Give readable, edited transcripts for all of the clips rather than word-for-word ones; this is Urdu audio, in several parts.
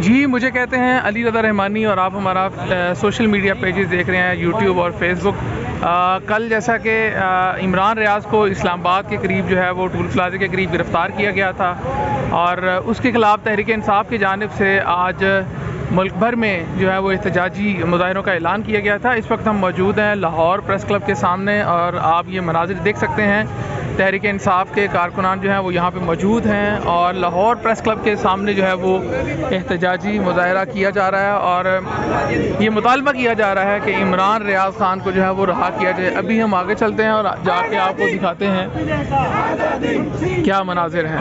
جی مجھے کہتے ہیں علی رضا رحمانی اور آپ ہمارا سوشل میڈیا پیجز دیکھ رہے ہیں یوٹیوب اور فیس بک. کل جیسا کہ عمران ریاض کو اسلام آباد کے قریب جو ہے وہ ٹول پلازے کے قریب گرفتار کیا گیا تھا اور اس کے خلاف تحریک انصاف کی جانب سے آج ملک بھر میں جو ہے وہ احتجاجی مظاہروں کا اعلان کیا گیا تھا. اس وقت ہم موجود ہیں لاہور پریس کلب کے سامنے اور آپ یہ مناظر دیکھ سکتے ہیں. تحریک انصاف کے کارکنان جو ہیں وہ یہاں پہ موجود ہیں اور لاہور پریس کلب کے سامنے جو ہے وہ احتجاجی مظاہرہ کیا جا رہا ہے اور یہ مطالبہ کیا جا رہا ہے کہ عمران ریاض خان کو جو ہے وہ رہا کیا جائے. ابھی ہم آگے چلتے ہیں اور جا کے آپ کو دکھاتے ہیں کیا مناظر ہیں.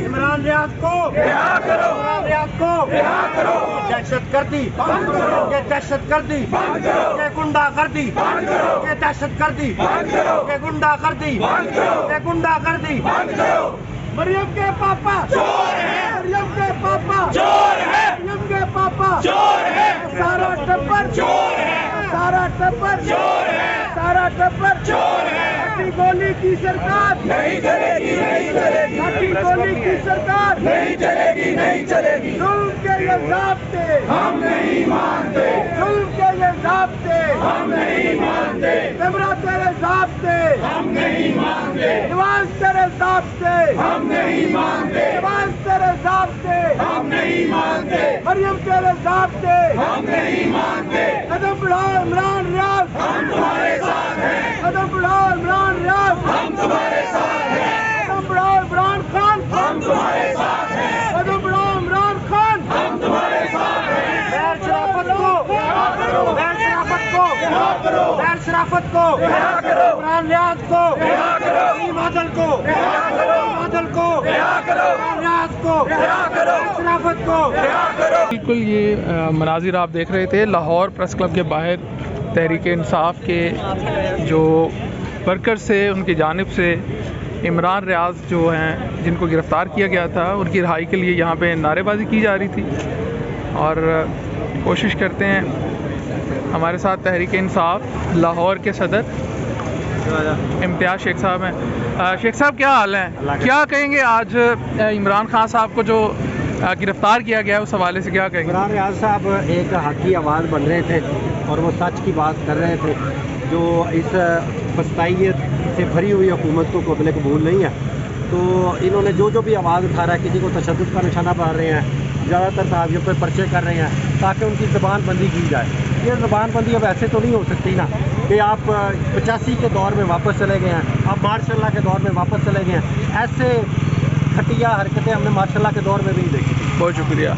عمران ریاض کو رہا کرو، عمران ریاض کو رہا کرو. دہشت گردی بند کرو، یہ دہشت گردی بند کرو، یہ گنڈا گردی بند کرو، یہ دہشت گردی بند کرو، یہ گنڈا گردی بند کرو، یہ گنڈا گردی بند کرو. مریم کے پاپا چور ہے، مریم کے پاپا چور ہے، مریم کے پاپا چور ہے، سارا ٹبر چور ہے، سارا ٹبر چور ہے، سارا ٹبر چور ہے. ہٹی گولی کی سرکار نہیں چلے گی، نہیں چلے گی. ہٹی گولی کی سرکار نہیں چلے گی، نہیں چلے گی. ظلم کے یہ ضابطے ہم نہیں مانتے، ظلم کے یہ ضابطے ہم نہیں مانتے. کیمرہ تیرے ضابطے ہم نہیں مانتے، نواز تیرے ضابطے ہم نہیں مانتے، نواز تیرے ضابطے ہم نہیں مانتے، مریم تیرے ضابطے ہم نہیں مانتے. قدم بڑھاؤ عمران ریاض ہم تمہارے ساتھ ہیں، قدم بڑھاؤ عمران ریاض ہم تمہارے ساتھ ہیں. قدم بڑھاؤ عمران خان ہم تمہارے ساتھ ہیں، قدم بڑھاؤ عمران خان ہم تمہارے ساتھ ہیں. غیر شرافت کو رہا کرو، غیر شرافت کو رہا کرو، غیر شرافت کو رہا کرو، عمران ریاض کو رہا کرو، نعیم عادل کو رہا کرو، عادل کو رہا کرو، عمران ریاض کو رہا کرو، شرافت کو رہا کرو. بالکل یہ مناظر آپ دیکھ رہے تھے لاہور پریس کلب کے باہر تحریک انصاف کے جو ورکرز تھے ان کی جانب سے عمران ریاض جو ہیں جن کو گرفتار کیا گیا تھا ان کی رہائی کے لیے یہاں پہ نعرے بازی کی جا رہی تھی اور کوشش کرتے ہیں. ہمارے ساتھ تحریک انصاف لاہور کے صدر امتیاز شیخ صاحب ہیں. شیخ صاحب کیا حال ہیں؟ کیا کہیں گے آج عمران خان صاحب کو جو گرفتار کیا گیا ہے اس حوالے سے کیا کہیں گے؟ عمران ریاض صاحب ایک حق کی آواز بن رہے تھے اور وہ سچ کی بات کر رہے تھے جو اس فسطائیت سے بھری ہوئی حکومت کو قابل قبول نہیں ہے. تو انہوں نے جو بھی آواز اٹھا رہا ہے کسی کو تشدد کا نشانہ بنا رہے ہیں، زیادہ تر صحافیوں پہ پرچے کر رہے ہیں تاکہ ان کی زبان بندی کی جائے. یہ زبان بندی اب ایسے تو نہیں ہو سکتی نا کہ آپ 85 کے دور میں واپس چلے گئے ہیں، آپ ماشاء اللہ کے دور میں واپس چلے گئے ہیں. ایسے کھٹیا حرکتیں ہم نے ماشاء اللہ کے دور میں بھی نہیں دیکھی. بہت شکریہ.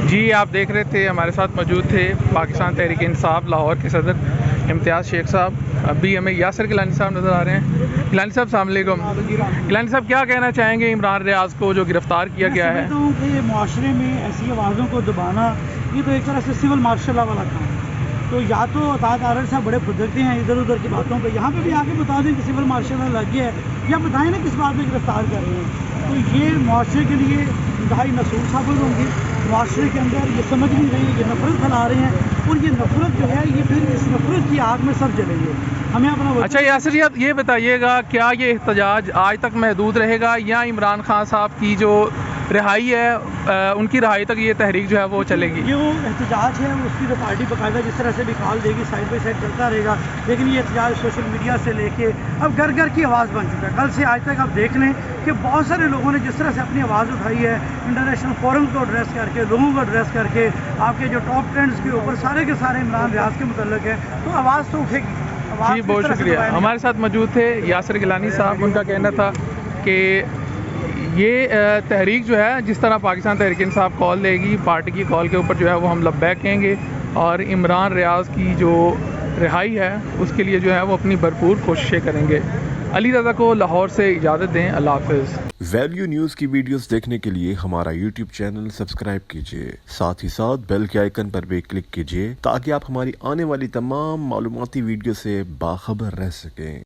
جی آپ دیکھ رہے تھے ہمارے ساتھ موجود تھے پاکستان تحریک انصاف لاہور کے صدر امتیاز شیخ صاحب. ابھی ہمیں یاسر گیلانی صاحب نظر آ رہے ہیں. گیلانی صاحب السلام علیکم. گیلانی صاحب کیا کہنا چاہیں گے عمران ریاض کو جو گرفتار کیا گیا ہے؟ میں سمجھتا ہوں کہ معاشرے میں ایسی آوازوں کو دبانا یہ تو ایک طرح سے سول مارشل لا والا کام ہے. تو یا تو اطاعت عارض صاحب بڑے پھدکتے ہیں ادھر ادھر کی باتوں پہ، یہاں پہ بھی آگے بتا دیں کہ سول مارشل لا لگ گیا ہے یا بتائیں نا کس بات میں گرفتار کر رہے ہیں. تو یہ معاشرے کے لیے انتہائی نصوص ثابت ہوں گی. معاشرے کے اندر یہ سمجھ نہیں رہے، یہ نفرت پھیلا رہے ہیں اور یہ نفرت جو ہے یہ پھر اس نفرت کی آگ میں سب جلیں گے. ہمیں اپنا اچھا یاسر یہ بتائیے گا کیا یہ احتجاج آج تک محدود رہے گا یا عمران خان صاحب کی جو رہائی ہے ان کی رہائی تک یہ تحریک جو ہے وہ چلے گی؟ یہ وہ احتجاج ہے اس کی تو پارٹی باقاعدہ جس طرح سے بھی کال دے گی سائڈ بائی سائڈ چلتا رہے گا. لیکن یہ احتجاج سوشل میڈیا سے لے کے اب گھر گھر کی آواز بن چکا ہے. کل سے آج تک آپ دیکھ لیں کہ بہت سارے لوگوں نے جس طرح سے اپنی آواز اٹھائی ہے انٹرنیشنل فورم کو ایڈریس کر کے، لوگوں کو ایڈریس کر کے، آپ کے جو ٹاپ ٹرینڈز کے اوپر سارے کے سارے عمران ریاض کے متعلق ہے، تو آواز تو اٹھے گی. جی بہت شکریہ. ہمارے ساتھ موجود تھے یاسر گیلانی صاحب. ان کا کہنا تھا کہ یہ تحریک جو ہے جس طرح پاکستان تحریک انصاف کال دے گی پارٹی کی کال کے اوپر جو ہے وہ ہم لبیک کہیں گے اور عمران ریاض کی جو رہائی ہے اس کے لیے جو ہے وہ اپنی بھرپور کوششیں کریں گے. علی رضا کو لاہور سے اجازت دیں. اللہ حافظ. ویلیو نیوز کی ویڈیوز دیکھنے کے لیے ہمارا یوٹیوب چینل سبسکرائب کیجیے، ساتھ ہی ساتھ بیل کے آئیکن پر بھی کلک کیجیے تاکہ آپ ہماری آنے والی تمام معلوماتی ویڈیو سے باخبر رہ سکیں.